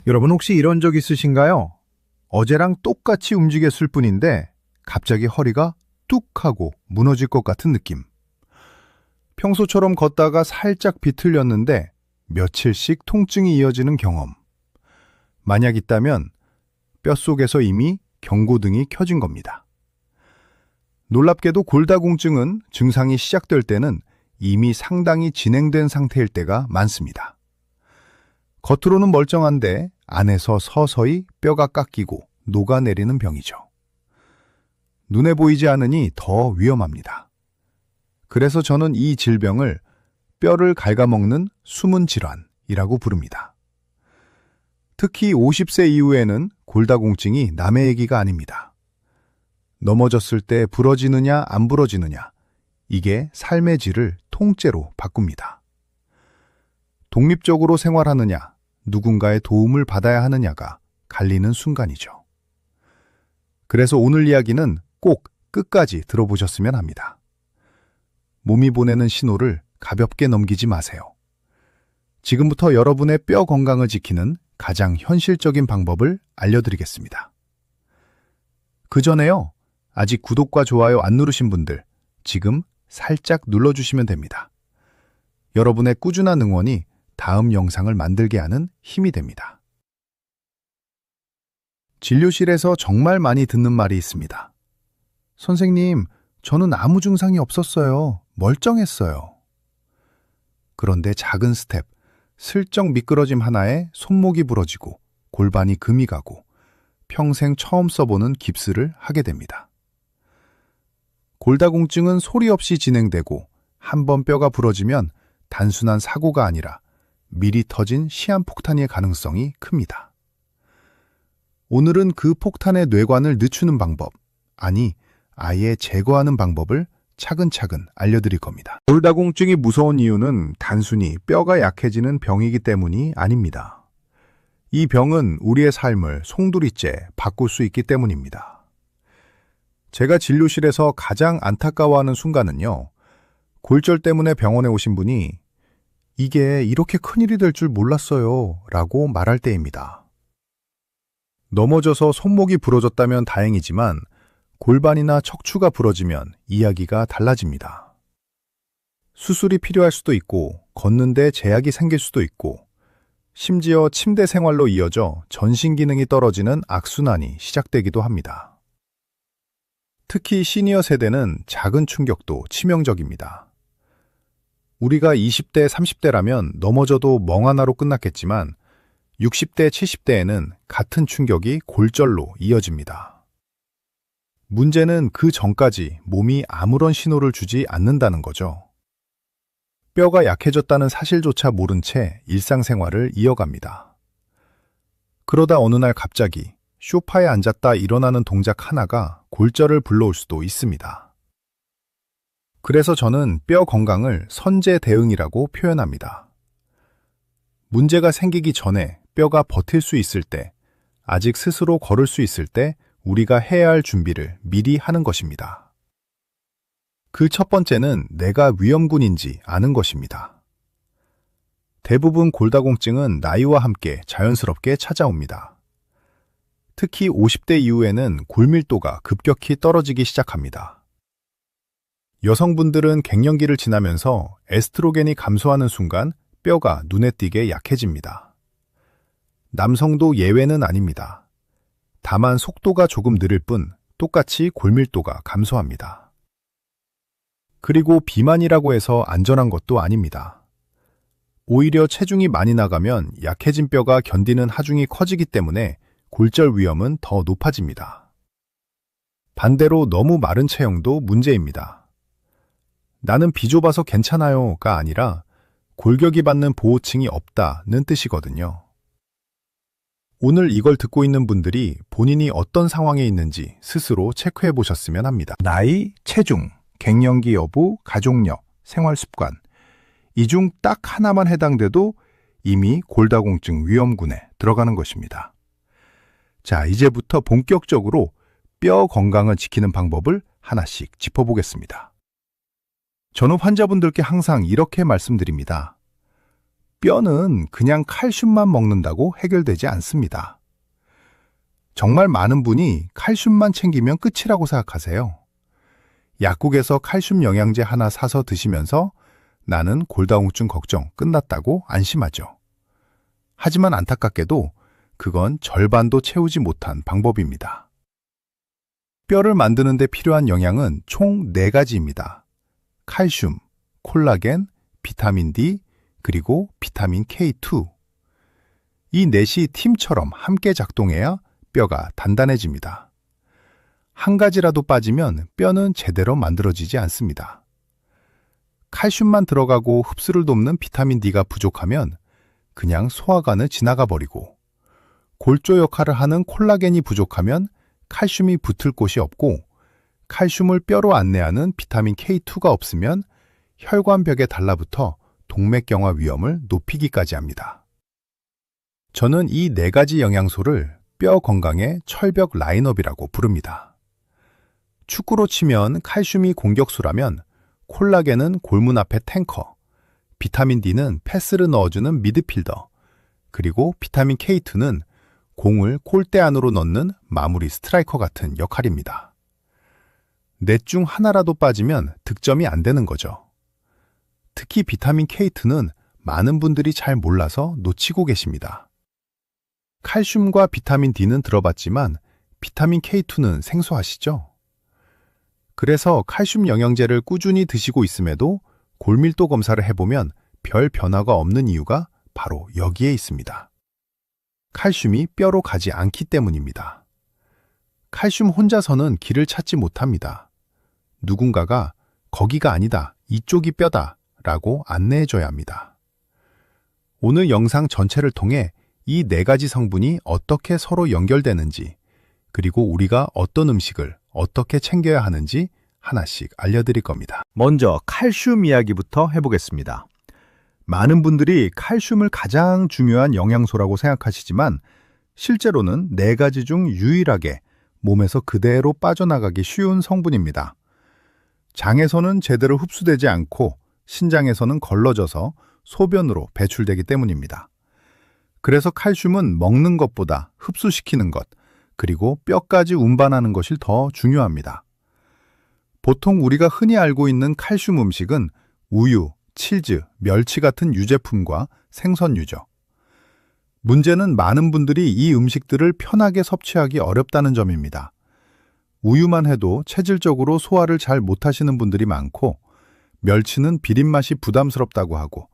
여러분 혹시 이런 적 있으신가요? 어제랑 똑같이 움직였을 뿐인데 갑자기 허리가 뚝 하고 무너질 것 같은 느낌. 평소처럼 걷다가 살짝 비틀렸는데 며칠씩 통증이 이어지는 경험. 만약 있다면 뼛속에서 이미 경고등이 켜진 겁니다. 놀랍게도 골다공증은 증상이 시작될 때는 이미 상당히 진행된 상태일 때가 많습니다. 겉으로는 멀쩡한데 안에서 서서히 뼈가 깎이고 녹아내리는 병이죠. 눈에 보이지 않으니 더 위험합니다. 그래서 저는 이 질병을 뼈를 갉아먹는 숨은 질환이라고 부릅니다. 특히 50세 이후에는 골다공증이 남의 얘기가 아닙니다. 넘어졌을 때 부러지느냐 안 부러지느냐, 이게 삶의 질을 통째로 바꿉니다. 독립적으로 생활하느냐, 누군가의 도움을 받아야 하느냐가 갈리는 순간이죠. 그래서 오늘 이야기는 꼭 끝까지 들어보셨으면 합니다. 몸이 보내는 신호를 가볍게 넘기지 마세요. 지금부터 여러분의 뼈 건강을 지키는 가장 현실적인 방법을 알려드리겠습니다. 그 전에요, 아직 구독과 좋아요 안 누르신 분들 지금 살짝 눌러주시면 됩니다. 여러분의 꾸준한 응원이 다음 영상을 만들게 하는 힘이 됩니다. 진료실에서 정말 많이 듣는 말이 있습니다. 선생님, 저는 아무 증상이 없었어요. 멀쩡했어요. 그런데 작은 스텝, 슬쩍 미끄러짐 하나에 손목이 부러지고 골반이 금이 가고 평생 처음 써보는 깁스를 하게 됩니다. 골다공증은 소리 없이 진행되고 한 번 뼈가 부러지면 단순한 사고가 아니라 미리 터진 시한폭탄일 가능성이 큽니다. 오늘은 그 폭탄의 뇌관을 늦추는 방법, 아니 아예 제거하는 방법을 차근차근 알려드릴 겁니다. 골다공증이 무서운 이유는 단순히 뼈가 약해지는 병이기 때문이 아닙니다. 이 병은 우리의 삶을 송두리째 바꿀 수 있기 때문입니다. 제가 진료실에서 가장 안타까워하는 순간은요, 골절 때문에 병원에 오신 분이 이게 이렇게 큰일이 될 줄 몰랐어요 라고 말할 때입니다. 넘어져서 손목이 부러졌다면 다행이지만 골반이나 척추가 부러지면 이야기가 달라집니다. 수술이 필요할 수도 있고 걷는데 제약이 생길 수도 있고 심지어 침대 생활로 이어져 전신 기능이 떨어지는 악순환이 시작되기도 합니다. 특히 시니어 세대는 작은 충격도 치명적입니다. 우리가 20대, 30대라면 넘어져도 멍 하나로 끝났겠지만 60대, 70대에는 같은 충격이 골절로 이어집니다. 문제는 그 전까지 몸이 아무런 신호를 주지 않는다는 거죠. 뼈가 약해졌다는 사실조차 모른 채 일상생활을 이어갑니다. 그러다 어느 날 갑자기 소파에 앉았다 일어나는 동작 하나가 골절을 불러올 수도 있습니다. 그래서 저는 뼈 건강을 선제 대응이라고 표현합니다. 문제가 생기기 전에 뼈가 버틸 수 있을 때, 아직 스스로 걸을 수 있을 때 우리가 해야 할 준비를 미리 하는 것입니다. 그 첫 번째는 내가 위험군인지 아는 것입니다. 대부분 골다공증은 나이와 함께 자연스럽게 찾아옵니다. 특히 50대 이후에는 골밀도가 급격히 떨어지기 시작합니다. 여성분들은 갱년기를 지나면서 에스트로겐이 감소하는 순간 뼈가 눈에 띄게 약해집니다. 남성도 예외는 아닙니다. 다만 속도가 조금 느릴 뿐 똑같이 골밀도가 감소합니다. 그리고 비만이라고 해서 안전한 것도 아닙니다. 오히려 체중이 많이 나가면 약해진 뼈가 견디는 하중이 커지기 때문에 골절 위험은 더 높아집니다. 반대로 너무 마른 체형도 문제입니다. 나는 비좁아서 괜찮아요가 아니라 골격이 받는 보호층이 없다는 뜻이거든요. 오늘 이걸 듣고 있는 분들이 본인이 어떤 상황에 있는지 스스로 체크해 보셨으면 합니다. 나이, 체중, 갱년기 여부, 가족력, 생활습관, 이 중 딱 하나만 해당돼도 이미 골다공증 위험군에 들어가는 것입니다. 자, 이제부터 본격적으로 뼈 건강을 지키는 방법을 하나씩 짚어보겠습니다. 저는 환자분들께 항상 이렇게 말씀드립니다. 뼈는 그냥 칼슘만 먹는다고 해결되지 않습니다. 정말 많은 분이 칼슘만 챙기면 끝이라고 생각하세요. 약국에서 칼슘 영양제 하나 사서 드시면서 나는 골다공증 걱정 끝났다고 안심하죠. 하지만 안타깝게도 그건 절반도 채우지 못한 방법입니다. 뼈를 만드는 데 필요한 영양은 총 4가지입니다. 칼슘, 콜라겐, 비타민 D, 그리고 비타민 K2. 이 넷이 팀처럼 함께 작동해야 뼈가 단단해집니다. 한 가지라도 빠지면 뼈는 제대로 만들어지지 않습니다. 칼슘만 들어가고 흡수를 돕는 비타민 D가 부족하면 그냥 소화관을 지나가 버리고, 골조 역할을 하는 콜라겐이 부족하면 칼슘이 붙을 곳이 없고, 칼슘을 뼈로 안내하는 비타민 K2가 없으면 혈관벽에 달라붙어 동맥경화 위험을 높이기까지 합니다. 저는 이 4가지 영양소를 뼈 건강의 철벽 라인업이라고 부릅니다. 축구로 치면 칼슘이 공격수라면 콜라겐은 골문 앞의 탱커, 비타민 D는 패스를 넣어주는 미드필더, 그리고 비타민 K2는 공을 골대 안으로 넣는 마무리 스트라이커 같은 역할입니다. 넷 중 하나라도 빠지면 득점이 안 되는 거죠. 특히 비타민 K2는 많은 분들이 잘 몰라서 놓치고 계십니다. 칼슘과 비타민 D는 들어봤지만 비타민 K2는 생소하시죠? 그래서 칼슘 영양제를 꾸준히 드시고 있음에도 골밀도 검사를 해보면 별 변화가 없는 이유가 바로 여기에 있습니다. 칼슘이 뼈로 가지 않기 때문입니다. 칼슘 혼자서는 길을 찾지 못합니다. 누군가가 거기가 아니다, 이쪽이 뼈다 라고 안내해줘야 합니다. 오늘 영상 전체를 통해 이 4가지 성분이 어떻게 서로 연결되는지, 그리고 우리가 어떤 음식을 어떻게 챙겨야 하는지 하나씩 알려드릴 겁니다. 먼저 칼슘 이야기부터 해보겠습니다. 많은 분들이 칼슘을 가장 중요한 영양소라고 생각하시지만 실제로는 4가지 중 유일하게 몸에서 그대로 빠져나가기 쉬운 성분입니다. 장에서는 제대로 흡수되지 않고 신장에서는 걸러져서 소변으로 배출되기 때문입니다. 그래서 칼슘은 먹는 것보다 흡수시키는 것, 그리고 뼈까지 운반하는 것이 더 중요합니다. 보통 우리가 흔히 알고 있는 칼슘 음식은 우유, 치즈, 멸치 같은 유제품과 생선류죠. 문제는 많은 분들이 이 음식들을 편하게 섭취하기 어렵다는 점입니다. 우유만 해도 체질적으로 소화를 잘 못하시는 분들이 많고, 멸치는 비린맛이 부담스럽다고 하고,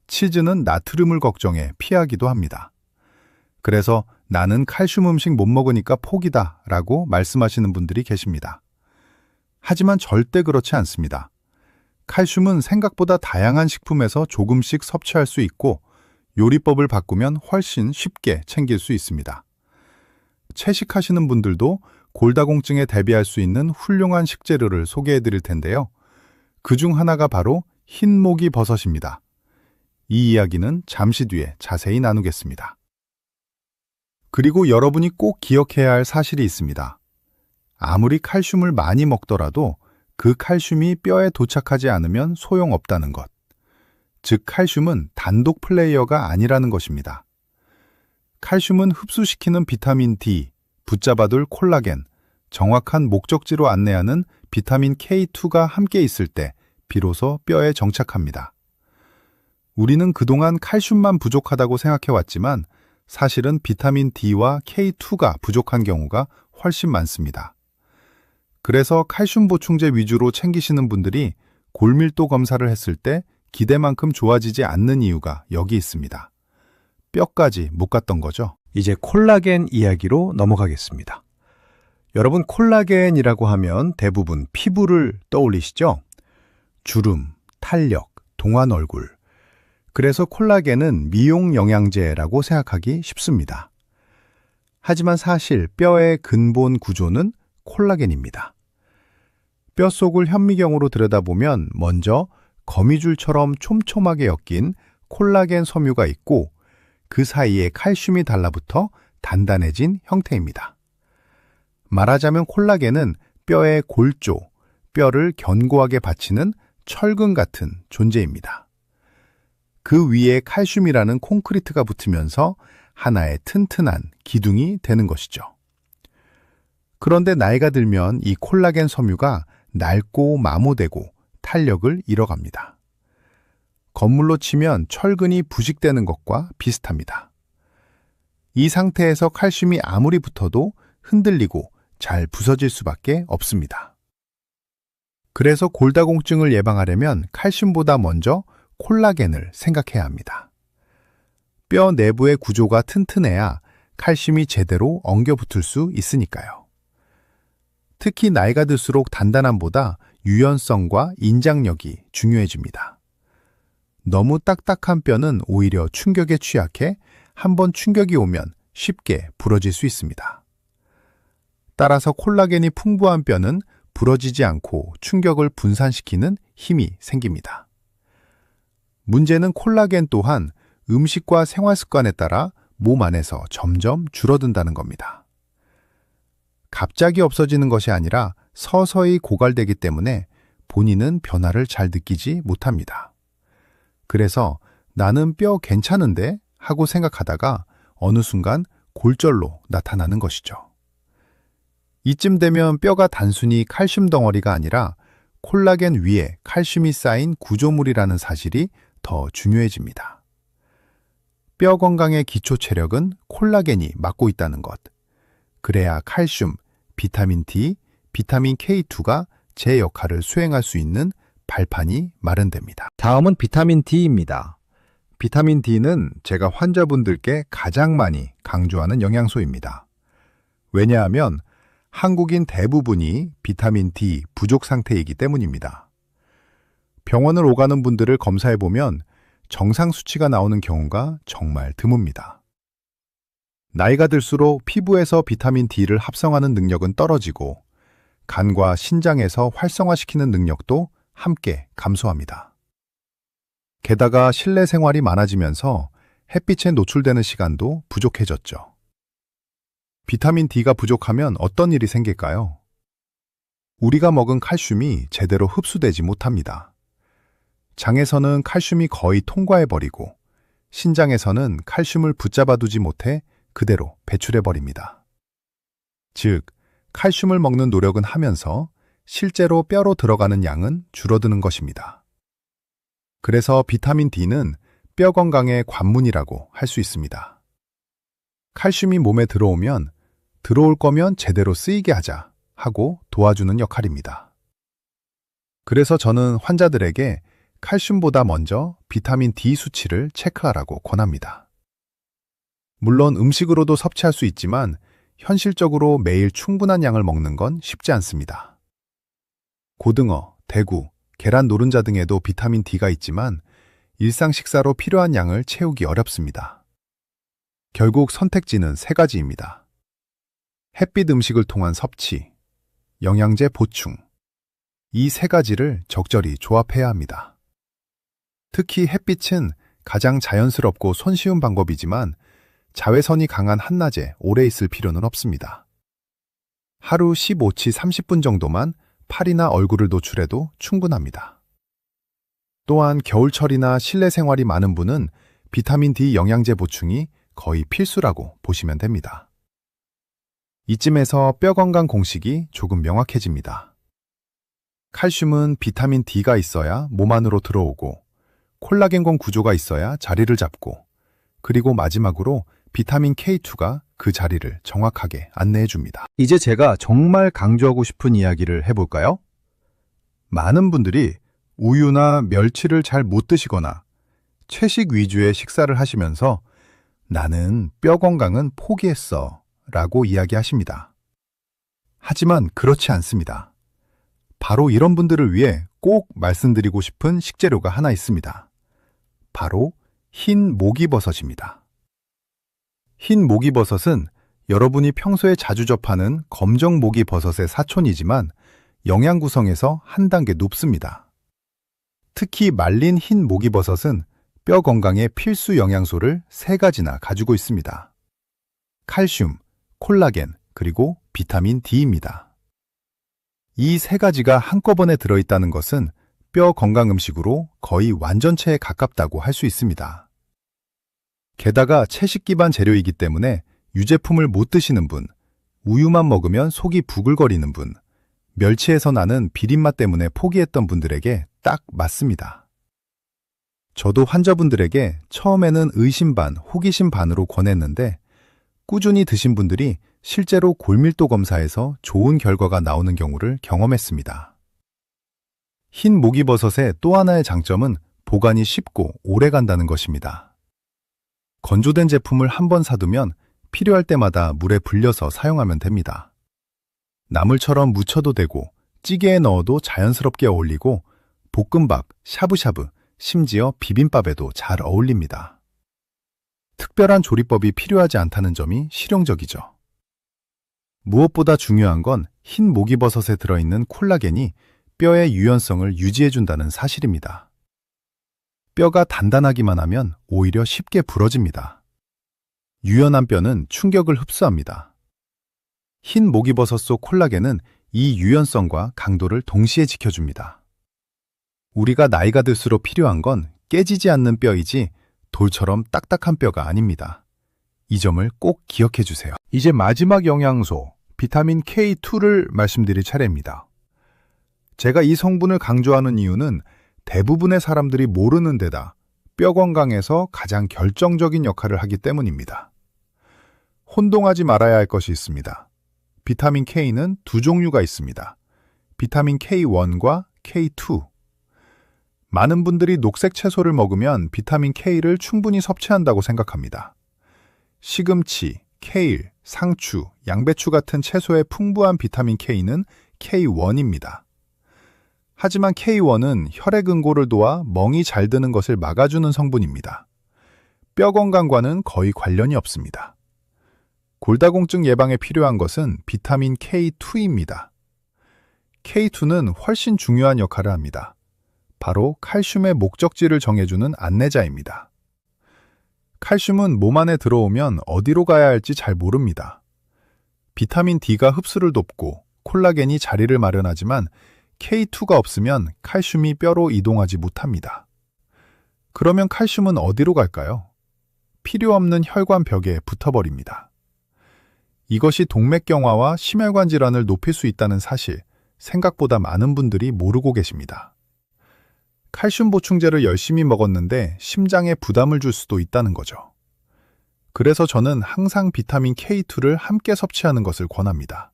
치즈는 나트륨을 걱정해 피하기도 합니다. 그래서 나는 칼슘 음식 못 먹으니까 포기다 라고 말씀하시는 분들이 계십니다. 하지만 절대 그렇지 않습니다. 칼슘은 생각보다 다양한 식품에서 조금씩 섭취할 수 있고 요리법을 바꾸면 훨씬 쉽게 챙길 수 있습니다. 채식하시는 분들도 골다공증에 대비할 수 있는 훌륭한 식재료를 소개해 드릴 텐데요. 그중 하나가 바로 흰모기 버섯입니다. 이 이야기는 잠시 뒤에 자세히 나누겠습니다. 그리고 여러분이 꼭 기억해야 할 사실이 있습니다. 아무리 칼슘을 많이 먹더라도 그 칼슘이 뼈에 도착하지 않으면 소용없다는 것. 즉, 칼슘은 단독 플레이어가 아니라는 것입니다. 칼슘은 흡수시키는 비타민 D, 붙잡아둘 콜라겐, 정확한 목적지로 안내하는 비타민 K2가 함께 있을 때 비로소 뼈에 정착합니다. 우리는 그동안 칼슘만 부족하다고 생각해왔지만 사실은 비타민 D와 K2가 부족한 경우가 훨씬 많습니다. 그래서 칼슘 보충제 위주로 챙기시는 분들이 골밀도 검사를 했을 때 기대만큼 좋아지지 않는 이유가 여기 있습니다. 뼈까지 못 갔던 거죠. 이제 콜라겐 이야기로 넘어가겠습니다. 여러분, 콜라겐이라고 하면 대부분 피부를 떠올리시죠? 주름, 탄력, 동안 얼굴. 그래서 콜라겐은 미용 영양제라고 생각하기 쉽습니다. 하지만 사실 뼈의 근본 구조는 콜라겐입니다. 뼛속을 현미경으로 들여다보면 먼저 거미줄처럼 촘촘하게 엮인 콜라겐 섬유가 있고 그 사이에 칼슘이 달라붙어 단단해진 형태입니다. 말하자면 콜라겐은 뼈의 골조, 뼈를 견고하게 받치는 철근 같은 존재입니다. 그 위에 칼슘이라는 콘크리트가 붙으면서 하나의 튼튼한 기둥이 되는 것이죠. 그런데 나이가 들면 이 콜라겐 섬유가 낡고 마모되고 탄력을 잃어갑니다. 건물로 치면 철근이 부식되는 것과 비슷합니다. 이 상태에서 칼슘이 아무리 붙어도 흔들리고 잘 부서질 수밖에 없습니다. 그래서 골다공증을 예방하려면 칼슘보다 먼저 콜라겐을 생각해야 합니다. 뼈 내부의 구조가 튼튼해야 칼슘이 제대로 엉겨 붙을 수 있으니까요. 특히 나이가 들수록 단단함보다 유연성과 인장력이 중요해집니다. 너무 딱딱한 뼈는 오히려 충격에 취약해 한번 충격이 오면 쉽게 부러질 수 있습니다. 따라서 콜라겐이 풍부한 뼈는 부러지지 않고 충격을 분산시키는 힘이 생깁니다. 문제는 콜라겐 또한 음식과 생활 습관에 따라 몸 안에서 점점 줄어든다는 겁니다. 갑자기 없어지는 것이 아니라 서서히 고갈되기 때문에 본인은 변화를 잘 느끼지 못합니다. 그래서 나는 뼈 괜찮은데 하고 생각하다가 어느 순간 골절로 나타나는 것이죠. 이쯤 되면 뼈가 단순히 칼슘 덩어리가 아니라 콜라겐 위에 칼슘이 쌓인 구조물이라는 사실이 더 중요해집니다. 뼈 건강의 기초 체력은 콜라겐이 맡고 있다는 것. 그래야 칼슘, 비타민 D, 비타민 K2가 제 역할을 수행할 수 있는 발판이 마련됩니다. 다음은 비타민 D입니다. 비타민 D는 제가 환자분들께 가장 많이 강조하는 영양소입니다. 왜냐하면 한국인 대부분이 비타민 D 부족 상태이기 때문입니다. 병원을 오가는 분들을 검사해보면 정상 수치가 나오는 경우가 정말 드뭅니다. 나이가 들수록 피부에서 비타민 D를 합성하는 능력은 떨어지고 간과 신장에서 활성화시키는 능력도 함께 감소합니다. 게다가 실내 생활이 많아지면서 햇빛에 노출되는 시간도 부족해졌죠. 비타민 D가 부족하면 어떤 일이 생길까요? 우리가 먹은 칼슘이 제대로 흡수되지 못합니다. 장에서는 칼슘이 거의 통과해버리고 신장에서는 칼슘을 붙잡아두지 못해 그대로 배출해버립니다. 즉, 칼슘을 먹는 노력은 하면서 실제로 뼈로 들어가는 양은 줄어드는 것입니다. 그래서 비타민 D는 뼈 건강의 관문이라고 할 수 있습니다. 칼슘이 몸에 들어오면 들어올 거면 제대로 쓰이게 하자 하고 도와주는 역할입니다. 그래서 저는 환자들에게 칼슘보다 먼저 비타민 D 수치를 체크하라고 권합니다. 물론 음식으로도 섭취할 수 있지만 현실적으로 매일 충분한 양을 먹는 건 쉽지 않습니다. 고등어, 대구, 계란 노른자 등에도 비타민 D가 있지만 일상 식사로 필요한 양을 채우기 어렵습니다. 결국 선택지는 세 가지입니다. 햇빛 음식을 통한 섭취, 영양제 보충. 이 세 가지를 적절히 조합해야 합니다. 특히 햇빛은 가장 자연스럽고 손쉬운 방법이지만 자외선이 강한 한낮에 오래 있을 필요는 없습니다. 하루 15치 30분 정도만 팔이나 얼굴을 노출해도 충분합니다. 또한 겨울철이나 실내 생활이 많은 분은 비타민 D 영양제 보충이 거의 필수라고 보시면 됩니다. 이쯤에서 뼈 건강 공식이 조금 명확해집니다. 칼슘은 비타민 D가 있어야 몸 안으로 들어오고 콜라겐권 구조가 있어야 자리를 잡고 그리고 마지막으로 비타민 K2가 그 자리를 정확하게 안내해 줍니다. 이제 제가 정말 강조하고 싶은 이야기를 해볼까요? 많은 분들이 우유나 멸치를 잘 못 드시거나 채식 위주의 식사를 하시면서 나는 뼈 건강은 포기했어 라고 이야기하십니다. 하지만 그렇지 않습니다. 바로 이런 분들을 위해 꼭 말씀드리고 싶은 식재료가 하나 있습니다. 바로 흰 목이버섯입니다. 흰 목이버섯은 여러분이 평소에 자주 접하는 검정 목이버섯의 사촌이지만 영양 구성에서 한 단계 높습니다. 특히 말린 흰 목이버섯은 뼈 건강에 필수 영양소를 3가지나 가지고 있습니다. 칼슘, 콜라겐, 그리고 비타민 D입니다. 이 3가지가 한꺼번에 들어있다는 것은 뼈 건강 음식으로 거의 완전체에 가깝다고 할 수 있습니다. 게다가 채식 기반 재료이기 때문에 유제품을 못 드시는 분, 우유만 먹으면 속이 부글거리는 분, 멸치에서 나는 비린맛 때문에 포기했던 분들에게 딱 맞습니다. 저도 환자분들에게 처음에는 의심 반, 호기심 반으로 권했는데 꾸준히 드신 분들이 실제로 골밀도 검사에서 좋은 결과가 나오는 경우를 경험했습니다. 흰 목이버섯의 또 하나의 장점은 보관이 쉽고 오래 간다는 것입니다. 건조된 제품을 한 번 사두면 필요할 때마다 물에 불려서 사용하면 됩니다. 나물처럼 무쳐도 되고 찌개에 넣어도 자연스럽게 어울리고 볶음밥, 샤브샤브, 심지어 비빔밥에도 잘 어울립니다. 특별한 조리법이 필요하지 않다는 점이 실용적이죠. 무엇보다 중요한 건 흰 목이버섯에 들어있는 콜라겐이 뼈의 유연성을 유지해준다는 사실입니다. 뼈가 단단하기만 하면 오히려 쉽게 부러집니다. 유연한 뼈는 충격을 흡수합니다. 흰 목이버섯 속 콜라겐은 이 유연성과 강도를 동시에 지켜줍니다. 우리가 나이가 들수록 필요한 건 깨지지 않는 뼈이지 돌처럼 딱딱한 뼈가 아닙니다. 이 점을 꼭 기억해 주세요. 이제 마지막 영양소, 비타민 K2를 말씀드릴 차례입니다. 제가 이 성분을 강조하는 이유는 대부분의 사람들이 모르는 데다 뼈 건강에서 가장 결정적인 역할을 하기 때문입니다. 혼동하지 말아야 할 것이 있습니다. 비타민 K는 두 종류가 있습니다. 비타민 K1과 K2. 많은 분들이 녹색 채소를 먹으면 비타민 K를 충분히 섭취한다고 생각합니다. 시금치, 케일, 상추, 양배추 같은 채소의 풍부한 비타민 K는 K1입니다. 하지만 K1은 혈액 응고를 도와 멍이 잘 드는 것을 막아주는 성분입니다. 뼈 건강과는 거의 관련이 없습니다. 골다공증 예방에 필요한 것은 비타민 K2입니다. K2는 훨씬 중요한 역할을 합니다. 바로 칼슘의 목적지를 정해주는 안내자입니다. 칼슘은 몸 안에 들어오면 어디로 가야 할지 잘 모릅니다. 비타민 D가 흡수를 돕고 콜라겐이 자리를 마련하지만 K2가 없으면 칼슘이 뼈로 이동하지 못합니다. 그러면 칼슘은 어디로 갈까요? 필요 없는 혈관 벽에 붙어버립니다. 이것이 동맥경화와 심혈관 질환을 높일 수 있다는 사실, 생각보다 많은 분들이 모르고 계십니다. 칼슘 보충제를 열심히 먹었는데 심장에 부담을 줄 수도 있다는 거죠. 그래서 저는 항상 비타민 K2를 함께 섭취하는 것을 권합니다.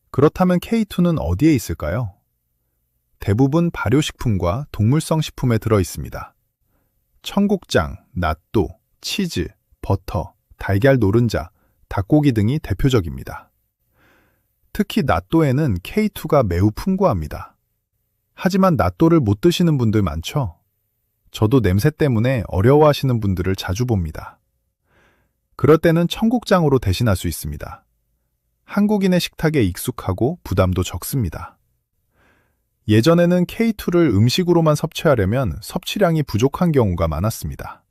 그렇다면 K2는 어디에 있을까요? 대부분 발효식품과 동물성 식품에 들어 있습니다. 청국장, 낫또, 치즈, 버터, 달걀 노른자, 닭고기 등이 대표적입니다. 특히 낫또에는 K2가 매우 풍부합니다. 하지만 낫또를 못 드시는 분들 많죠? 저도 냄새 때문에 어려워하시는 분들을 자주 봅니다. 그럴 때는 청국장으로 대신할 수 있습니다. 한국인의 식탁에 익숙하고 부담도 적습니다. 예전에는 K2를 음식으로만 섭취하려면 섭취량이 부족한 경우가 많았습니다.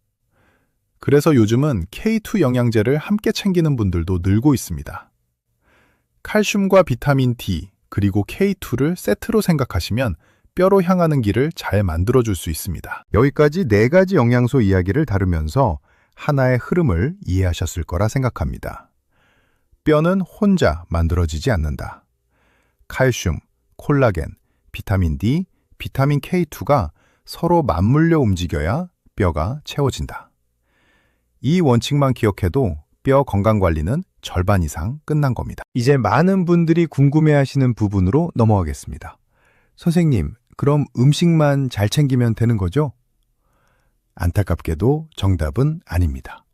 그래서 요즘은 K2 영양제를 함께 챙기는 분들도 늘고 있습니다. 칼슘과 비타민 D, 그리고 K2를 세트로 생각하시면 뼈로 향하는 길을 잘 만들어줄 수 있습니다. 여기까지 4가지 영양소 이야기를 다루면서 하나의 흐름을 이해하셨을 거라 생각합니다. 뼈는 혼자 만들어지지 않는다. 칼슘, 콜라겐, 비타민 D, 비타민 K2가 서로 맞물려 움직여야 뼈가 채워진다. 이 원칙만 기억해도 뼈 건강관리는 절반 이상 끝난 겁니다. 이제 많은 분들이 궁금해하시는 부분으로 넘어가겠습니다. 선생님, 그럼 음식만 잘 챙기면 되는 거죠? 안타깝게도 정답은 아닙니다.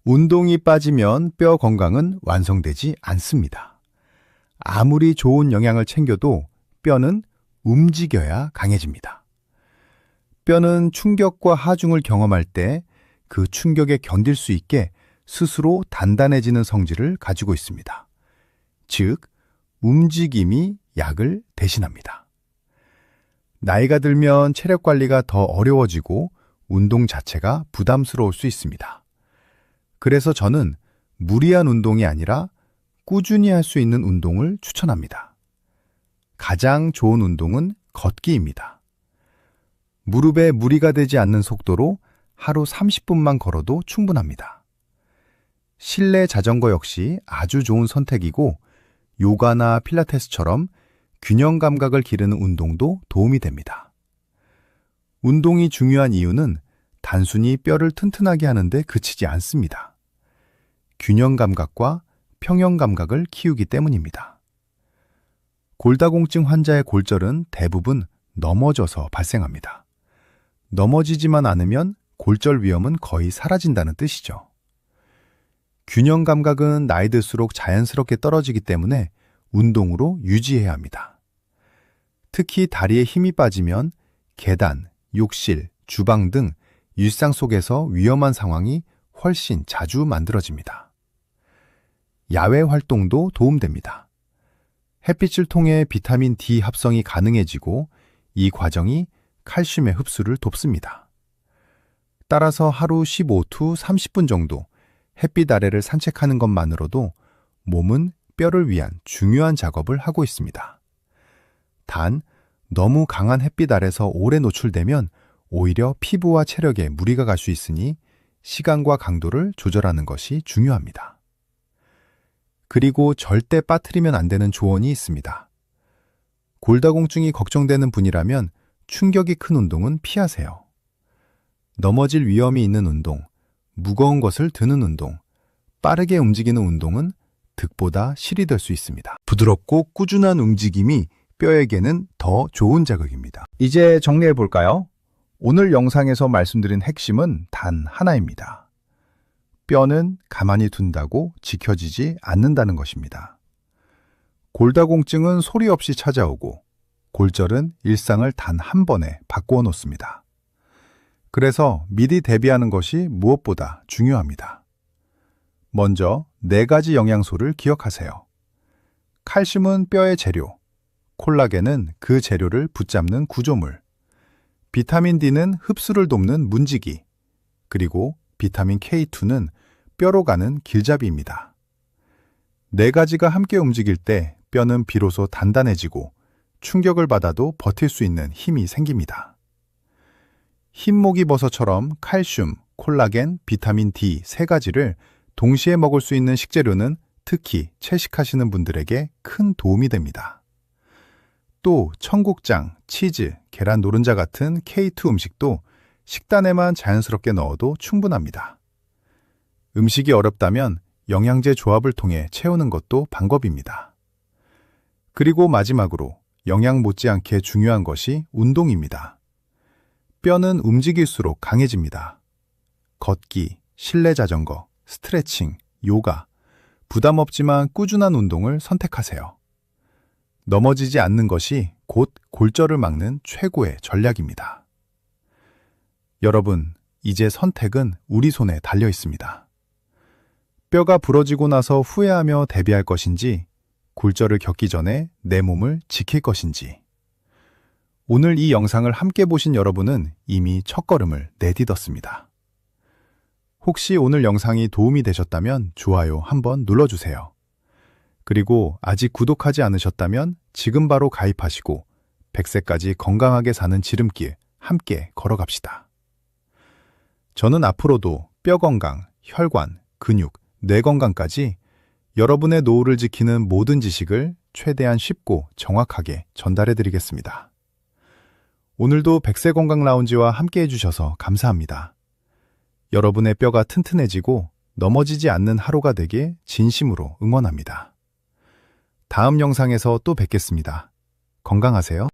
운동이 빠지면 뼈 건강은 완성되지 않습니다. 아무리 좋은 영양을 챙겨도 뼈는 움직여야 강해집니다. 뼈는 충격과 하중을 경험할 때 그 충격에 견딜 수 있게 스스로 단단해지는 성질을 가지고 있습니다. 즉, 움직임이 약을 대신합니다. 나이가 들면 체력 관리가 더 어려워지고 운동 자체가 부담스러울 수 있습니다. 그래서 저는 무리한 운동이 아니라 꾸준히 할 수 있는 운동을 추천합니다. 가장 좋은 운동은 걷기입니다. 무릎에 무리가 되지 않는 속도로 하루 30분만 걸어도 충분합니다. 실내 자전거 역시 아주 좋은 선택이고 요가나 필라테스처럼 균형 감각을 기르는 운동도 도움이 됩니다. 운동이 중요한 이유는 단순히 뼈를 튼튼하게 하는데 그치지 않습니다. 균형 감각과 평형 감각을 키우기 때문입니다. 골다공증 환자의 골절은 대부분 넘어져서 발생합니다. 넘어지지만 않으면 골절 위험은 거의 사라진다는 뜻이죠. 균형 감각은 나이 들수록 자연스럽게 떨어지기 때문에 운동으로 유지해야 합니다. 특히 다리에 힘이 빠지면 계단, 욕실, 주방 등 일상 속에서 위험한 상황이 훨씬 자주 만들어집니다. 야외 활동도 도움됩니다. 햇빛을 통해 비타민 D 합성이 가능해지고 이 과정이 칼슘의 흡수를 돕습니다. 따라서 하루 15분 30분 정도 햇빛 아래를 산책하는 것만으로도 몸은 뼈를 위한 중요한 작업을 하고 있습니다. 단, 너무 강한 햇빛 아래서 오래 노출되면 오히려 피부와 체력에 무리가 갈 수 있으니 시간과 강도를 조절하는 것이 중요합니다. 그리고 절대 빠뜨리면 안 되는 조언이 있습니다. 골다공증이 걱정되는 분이라면 충격이 큰 운동은 피하세요. 넘어질 위험이 있는 운동, 무거운 것을 드는 운동, 빠르게 움직이는 운동은 득보다 실이 될 수 있습니다. 부드럽고 꾸준한 움직임이 뼈에게는 더 좋은 자극입니다. 이제 정리해 볼까요? 오늘 영상에서 말씀드린 핵심은 단 하나입니다. 뼈는 가만히 둔다고 지켜지지 않는다는 것입니다. 골다공증은 소리 없이 찾아오고 골절은 일상을 단 한 번에 바꾸어 놓습니다. 그래서 미리 대비하는 것이 무엇보다 중요합니다. 먼저 4가지 영양소를 기억하세요. 칼슘은 뼈의 재료, 콜라겐은 그 재료를 붙잡는 구조물, 비타민 D는 흡수를 돕는 문지기, 그리고 비타민 K2는 뼈로 가는 길잡이입니다. 4가지가 함께 움직일 때 뼈는 비로소 단단해지고 충격을 받아도 버틸 수 있는 힘이 생깁니다. 흰목이버섯처럼 칼슘, 콜라겐, 비타민 D 3가지를 동시에 먹을 수 있는 식재료는 특히 채식하시는 분들에게 큰 도움이 됩니다. 또 청국장, 치즈, 계란 노른자 같은 K2 음식도 식단에만 자연스럽게 넣어도 충분합니다. 음식이 어렵다면 영양제 조합을 통해 채우는 것도 방법입니다. 그리고 마지막으로 영양 못지않게 중요한 것이 운동입니다. 뼈는 움직일수록 강해집니다. 걷기, 실내 자전거, 스트레칭, 요가, 부담 없지만 꾸준한 운동을 선택하세요. 넘어지지 않는 것이 곧 골절을 막는 최고의 전략입니다. 여러분, 이제 선택은 우리 손에 달려 있습니다. 뼈가 부러지고 나서 후회하며 대비할 것인지, 골절을 겪기 전에 내 몸을 지킬 것인지. 오늘 이 영상을 함께 보신 여러분은 이미 첫걸음을 내딛었습니다. 혹시 오늘 영상이 도움이 되셨다면 좋아요 한번 눌러주세요. 그리고 아직 구독하지 않으셨다면 지금 바로 가입하시고 100세까지 건강하게 사는 지름길 함께 걸어갑시다. 저는 앞으로도 뼈 건강, 혈관, 근육, 뇌 건강까지 여러분의 노후를 지키는 모든 지식을 최대한 쉽고 정확하게 전달해 드리겠습니다. 오늘도 100세 건강 라운지와 함께 해주셔서 감사합니다. 여러분의 뼈가 튼튼해지고 넘어지지 않는 하루가 되길 진심으로 응원합니다. 다음 영상에서 또 뵙겠습니다. 건강하세요.